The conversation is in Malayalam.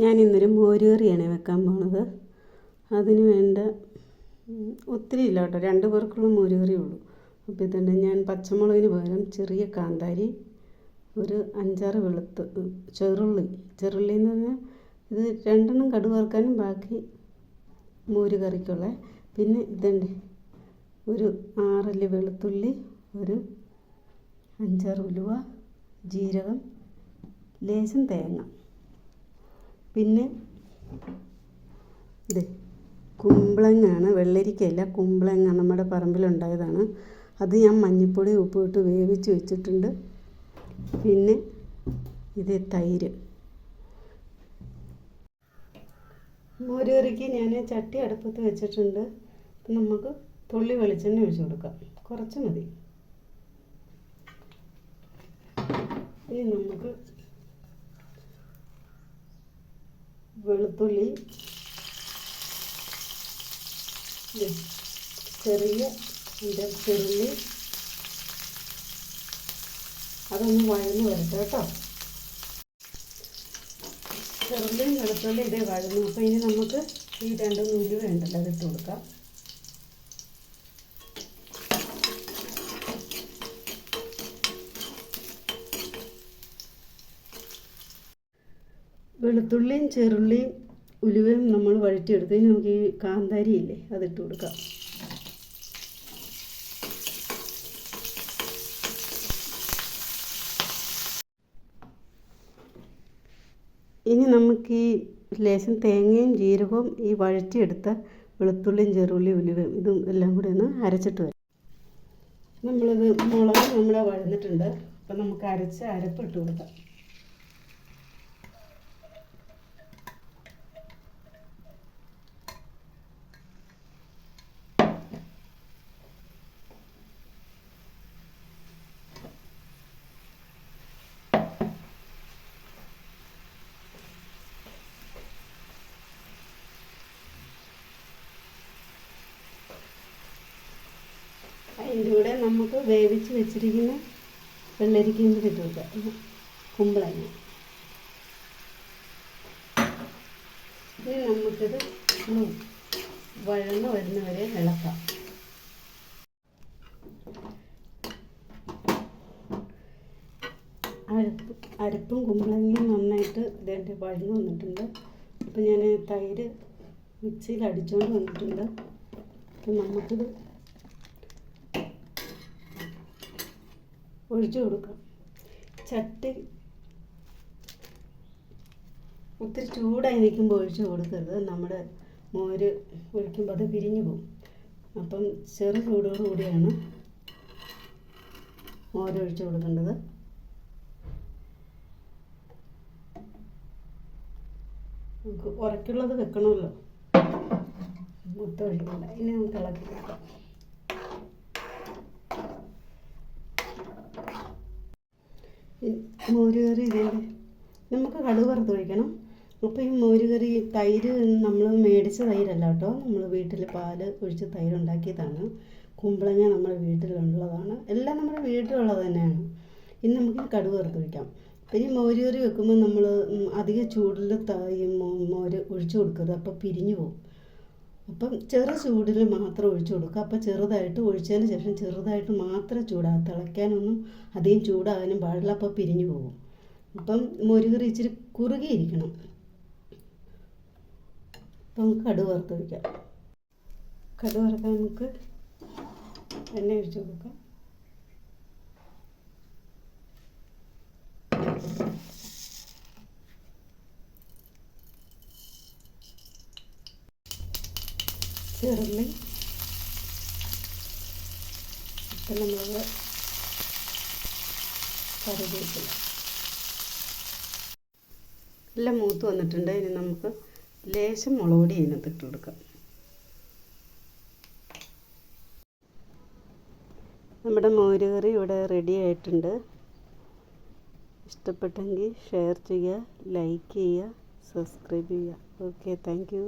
ഞാൻ ഇന്നൊരു മോര് കറിയാണ് വെക്കാൻ പോണത്. അതിന് വേണ്ട ഒത്തിരി ഇല്ല കേട്ടോ, 2 പേർക്കുള്ള മോര് കറിയേ ഉള്ളൂ. അപ്പോൾ ഇതുണ്ട്, ഞാൻ പച്ചമുളകിന് പകരം ചെറിയ കാന്താരി, ഒരു 5-6 ചെറുള്ളി എന്ന് പറഞ്ഞാൽ ഇത് 2 കടുക് വറുക്കാനും ബാക്കി മോര് കറിക്കുള്ള. പിന്നെ ഇതുണ്ട്, ഒരു 6 അല്ലി വെളുത്തുള്ളി, ഒരു 5-6 ഉലുവ, ജീരകം, ലേശം തേങ്ങ. പിന്നെ ഇത് കുമ്പളങ്ങയാണ്, വെള്ളരിക്കയല്ല, കുമ്പളങ്ങ നമ്മുടെ പറമ്പിലുണ്ടായതാണ്. അത് ഞാൻ മഞ്ഞൾപ്പൊടി ഉപ്പിട്ട് വേവിച്ച് വെച്ചിട്ടുണ്ട്. പിന്നെ ഇത് തൈര്. മോര് കറിക്ക് ഞാൻ ചട്ടി അടുപ്പത്ത് വെച്ചിട്ടുണ്ട്. നമുക്ക് തുള്ളി വെളിച്ചെണ്ണ ഒഴിച്ച് കൊടുക്കാം, കുറച്ച് മതി. ഇനി നമുക്ക് വെളുത്തുള്ളി, ചെറുള്ളി അതൊന്ന് വഴന്ന് വരട്ടെ കേട്ടോ. ചെറുള്ളിയും വെളുത്തുള്ളി ഇതേ വഴന്നു. അപ്പോൾ ഇനി നമുക്ക് ഈ 2 ഉലുവ ഉണ്ടല്ലോ അതിട്ട് കൊടുക്കാം. വെളുത്തുള്ളിയും ചെറുള്ളിയും ഉലുവയും നമ്മൾ വഴറ്റിയെടുത്ത് ഇനി നമുക്ക് ഈ കാന്താരി ഇല്ലേ അതിട്ട് കൊടുക്കാം. ഇനി നമുക്ക് ഈ ലേശം തേങ്ങയും ജീരകവും ഈ വഴറ്റിയെടുത്ത വെളുത്തുള്ളിയും ചെറുള്ളിയും ഉലുവയും ഇതും എല്ലാം കൂടി ഒന്ന് അരച്ചിട്ട് വരാം. നമ്മളിത് മുളക് നമ്മളെ വഴന്നിട്ടുണ്ട്. അപ്പം നമുക്ക് അരപ്പ് ഇട്ട് കൊടുക്കാം. അതിൻ്റെ കൂടെ നമുക്ക് വേവിച്ച് വെച്ചിരിക്കുന്ന വെള്ളരിക്കയും കൂടി ഇട്ട് കൊടുക്കാം, കുമ്പളങ്ങ. ഇനി നമുക്കിത് വഴന്ന് വരുന്നവരെ ഇളക്കാം. അരപ്പും കുമ്പളങ്ങയും നന്നായിട്ട് ഇതിൻ്റെ വഴന്ന് വന്നിട്ടുണ്ട്. അപ്പം ഞാൻ തൈര് മിക്സിയിൽ അടിച്ചുകൊണ്ട് വന്നിട്ടുണ്ട്. അപ്പം നമുക്കിത് ഒഴിച്ചു കൊടുക്കാം. ചട്ടി ഒത്തിരി ചൂടായി നിൽക്കുമ്പോൾ ഒഴിച്ചു കൊടുക്കരുത്. നമ്മുടെ മോര് ഒഴിക്കുമ്പോൾ അത് പിരിഞ്ഞു പോകും. അപ്പം ചെറു ചൂടോടു കൂടിയാണ് മോര് ഒഴിച്ചു കൊടുക്കേണ്ടത്. നമുക്ക് ഉറക്കുള്ളത് വെക്കണമല്ലോ, മൊത്തം ഒഴിക്കണ്ട. ഇനി നമുക്ക് ഇളക്കി കൊടുക്കാം. മോര് കറി ഇതേപോലെ നമുക്ക് കടുക് വറുത്തൊഴിക്കണം. അപ്പോൾ ഈ മോര് കറി തൈര് നമ്മൾ മേടിച്ച തൈരല്ല കേട്ടോ, നമ്മൾ വീട്ടിൽ പാല് ഒഴിച്ച് തൈര് ഉണ്ടാക്കിയതാണ്. കുമ്പളങ്ങ നമ്മുടെ വീട്ടിലുള്ളതാണ്, എല്ലാം നമ്മുടെ വീട്ടിലുള്ളത് തന്നെയാണ്. ഇനി നമുക്ക് കടുക് വറുത്തൊഴിക്കാം. പിന്നെ മോര് കറി വെക്കുമ്പോൾ നമ്മൾ അധിക ചൂടിൽ മോര് ഒഴിച്ചു കൊടുക്കരുത്, അപ്പോൾ പിരിഞ്ഞു പോകും. അപ്പം ചെറു ചൂടിൽ മാത്രം ഒഴിച്ചു കൊടുക്കുക. അപ്പോൾ ചെറുതായിട്ട് ഒഴിച്ചതിന് ശേഷം ചെറുതായിട്ട് മാത്രം തിളയ്ക്കാനൊന്നും അധികം ചൂടാകാനും പാടില്ല, അപ്പോൾ പിരിഞ്ഞു പോകും. അപ്പം മോര് കറി ഇച്ചിരി കുറുകിയിരിക്കണം. അപ്പം നമുക്ക് കടുക് വറുത്ത് വയ്ക്കാം. കടുക് വറുക്കാൻ നമുക്ക് എണ്ണ ഒഴിച്ചു കൊടുക്കാം. ചെറുള്ളി, പച്ചമുളക്, കറിവേപ്പില എല്ലാം മൂത്ത് വന്നിട്ടുണ്ട്. ഇനി നമുക്ക് ലേശം മുളക് പൊടി ഇതിനകത്ത് ഇട്ട് കൊടുക്കാം. നമ്മുടെ മോര് കറി ഇവിടെ റെഡി ആയിട്ടുണ്ട്. ഇഷ്ടപ്പെട്ടെങ്കിൽ ഷെയർ ചെയ്യുക, ലൈക്ക് ചെയ്യുക, സബ്സ്ക്രൈബ് ചെയ്യുക. Okay, thank you.